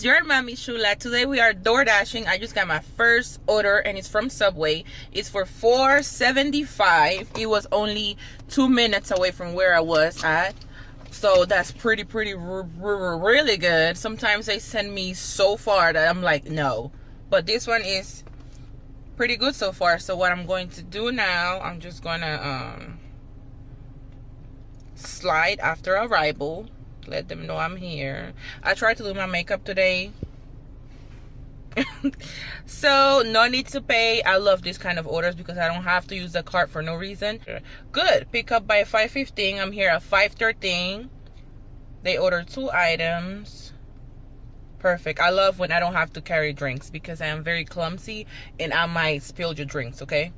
it's your mommy Shula. Today we are door dashing. I just got my first order and it's from Subway. It's for $4.75. It was only 2 minutes away from where I was at, so that's really good. Sometimes they send me so far that I'm like, no, but this one is pretty good so far. So what I'm going to do now, I'm just gonna slide after arrival, let them know I'm here. I tried to do my makeup today. So no need to pay. I love this kind of orders because I don't have to use the cart for no reason. Good. Pick up by 5:15. I'm here at 5:13. They ordered 2 items. Perfect. I love when I don't have to carry drinks because I am very clumsy and I might spill your drinks. Okay,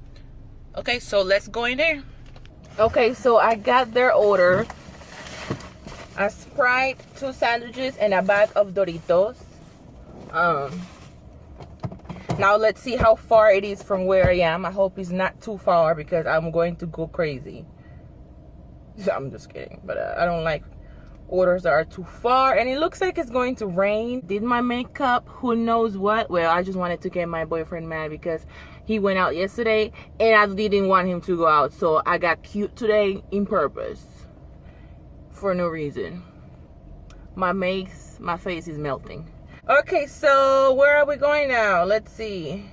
so let's go in there. Okay, so I got their order: a Sprite, 2 sandwiches, and a bag of Doritos. Now let's see how far it is from where I am. I hope it's not too far because I'm going to go crazy. I'm just kidding, but I don't like orders that are too far. And it looks like it's going to rain. Did my makeup, who knows what. Well, I just wanted to get my boyfriend mad because he went out yesterday and I didn't want him to go out, so I got cute today in purpose for no reason. My face is melting. Okay, so where are we going now? Let's see.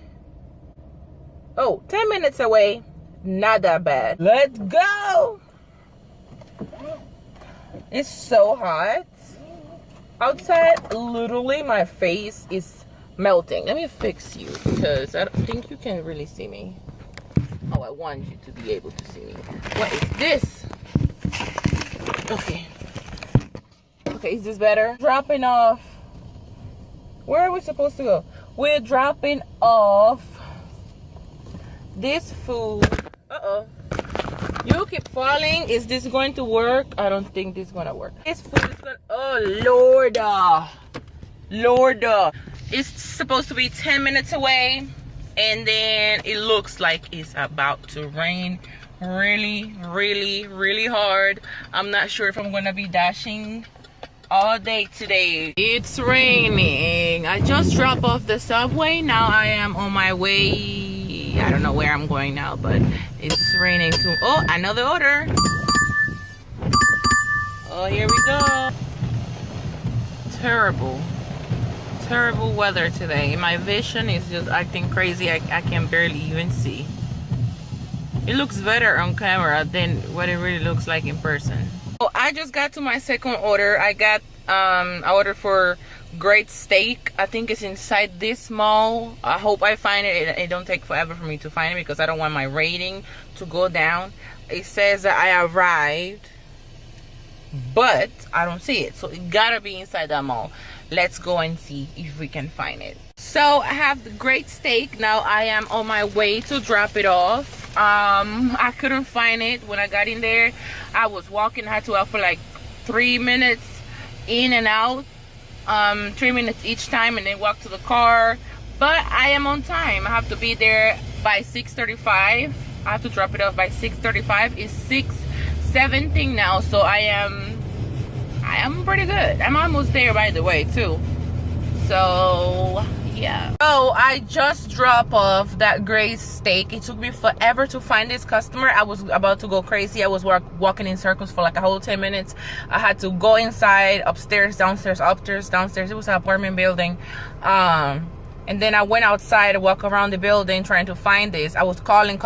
Oh, 10 minutes away. Not that bad. Let's go. It's so hot outside. Literally my face is melting. Let me fix you because I don't think you can really see me. Oh, I want you to be able to see me. What is this? Okay, is this better? Dropping off. Where are we supposed to go? We're dropping off this food. You keep falling. Is this going to work? I don't think this is gonna work. This food is gonna, oh Lord. It's supposed to be 10 minutes away, and then it looks like it's about to rain really hard. I'm not sure if I'm gonna be dashing all day today. It's raining. I just dropped off the Subway. Now I am on my way. I don't know where I'm going now, but it's raining too. Oh, another order. Oh, here we go. Terrible weather today. My vision is just acting crazy. I can barely even see. It looks better on camera than what it really looks like in person. Oh, I just got to my second order. I ordered for great steak. I think it's inside this mall. I hope I find it. It don't take forever for me to find it because I don't want my rating to go down. It says that I arrived, but I don't see it, so it gotta be inside that mall. Let's go and see if we can find it. So I have the great steak. Now I am on my way to drop it off. I couldn't find it when I got in there. I was walking. I had to walk for like 3 minutes in and out, 3 minutes each time, and then walk to the car. But I am on time. I have to be there by 6:35. I have to drop it off by 6:35. It's 6:17 now, so I am pretty good. I'm almost there, by the way, too. So yeah. So I just dropped off that great steak. It took me forever to find this customer. I was about to go crazy. I was walking in circles for like a whole 10 minutes. I had to go inside, upstairs, downstairs, downstairs. It was an apartment building. And then I went outside to walk around the building trying to find this. I was calling,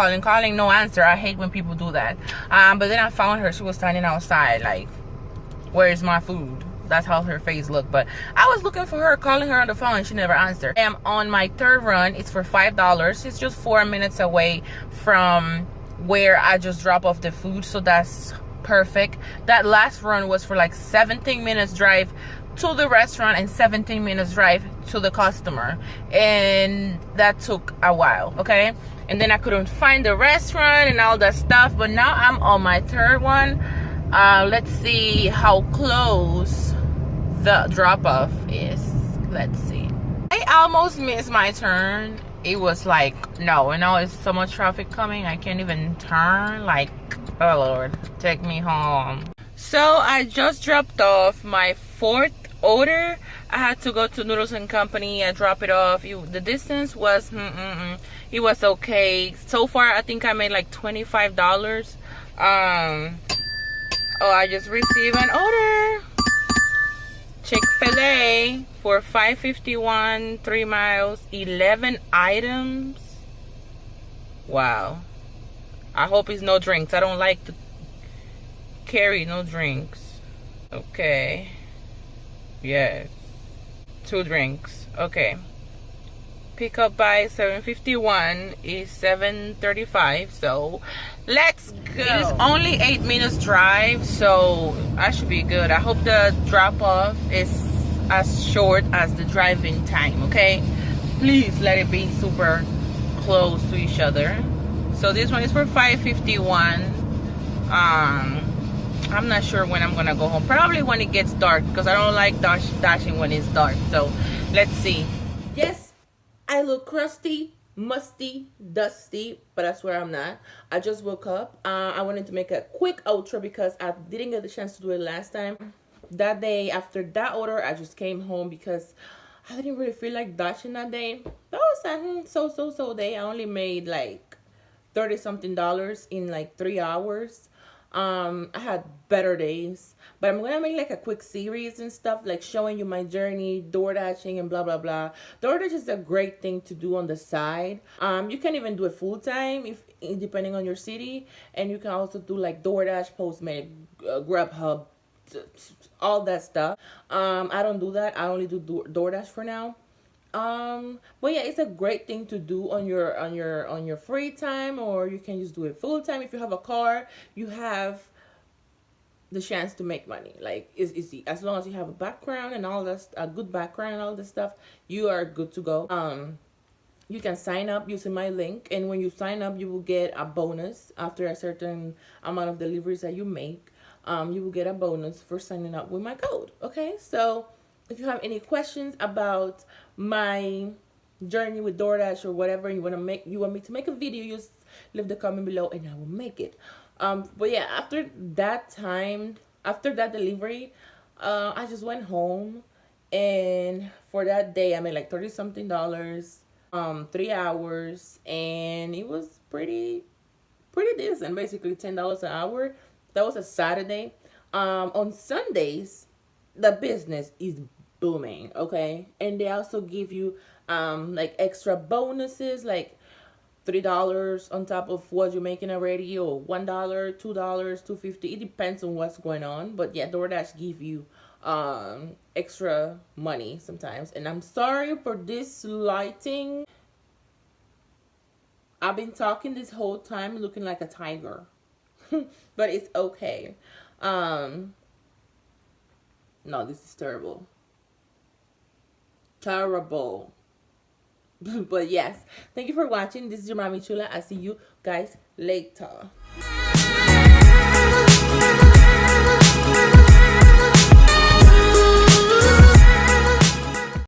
no answer. I hate when people do that. But then I found her. She was standing outside like, where's my food? That's how her face looked. But I was looking for her, calling her on the phone, and she never answered. I am on my third run. It's for $5. It's just 4 minutes away from where I just dropped off the food, so that's perfect. That last run was for like 17 minutes drive to the restaurant and 17 minutes drive to the customer, and that took a while. Okay, and then I couldn't find the restaurant and all that stuff, but now I'm on my third one. Let's see how close the drop-off is. Let's see. I almost missed my turn. It was like, no, and now it's so much traffic coming, I can't even turn. Like, oh Lord, take me home. So I just dropped off my fourth order, I had to go to Noodles and Company and drop it off. The distance was it was okay. So far I think I made like $25. Oh, I just received an order. Chick-fil-A for $5.51, 3 miles, 11 items. Wow. I hope it's no drinks. I don't like to carry no drinks. Okay. Yes. 2 drinks. Okay. Pick up by 7:51 is 7:35. So let's go. It is only 8 minutes drive, so I should be good. I hope the drop off is as short as the driving time. Okay, please let it be super close to each other. So this one is for 5:51. I'm not sure when I'm gonna go home. Probably when it gets dark, because I don't like dashing when it's dark. So let's see. Yes, I look crusty, musty, dusty, but I swear I'm not. I just woke up. I wanted to make a quick outro because I didn't get the chance to do it last time. That day after that order, I just came home because I didn't really feel like dashing that day. That was a so day. I only made like $30-something in like 3 hours. I had better days, but I'm gonna make like a quick series and stuff, like showing you my journey, door dashing and blah blah blah. DoorDash is a great thing to do on the side. You can even do it full time if depending on your city, and you can also do like DoorDash, Postmate, Grubhub, all that stuff. I don't do that. I only do DoorDash for now. But yeah, it's a great thing to do on your free time, or you can just do it full time. If you have a car, you have the chance to make money. Like it's easy, as long as you have a background and all that, a good background and all this stuff, you are good to go. You can sign up using my link, and when you sign up, you will get a bonus after a certain amount of deliveries that you make. You will get a bonus for signing up with my code. Okay, so if you have any questions about my journey with DoorDash or whatever, and you want me to make a video, just leave the comment below and I will make it. But yeah, after that delivery, I just went home, and for that day I made like $30-something, 3 hours, and it was pretty decent. Basically $10 an hour. That was a Saturday. On Sundays, the business is booming, okay? And they also give you like extra bonuses, like $3 on top of what you're making already, or $1, $2, $2.50. It depends on what's going on. But yeah, DoorDash give you extra money sometimes. And I'm sorry for this lighting. I've been talking this whole time looking like a tiger. But it's okay. No, this is terrible. Terrible. But yes, thank you for watching. This is your Mommy Chula. I'll see you guys later.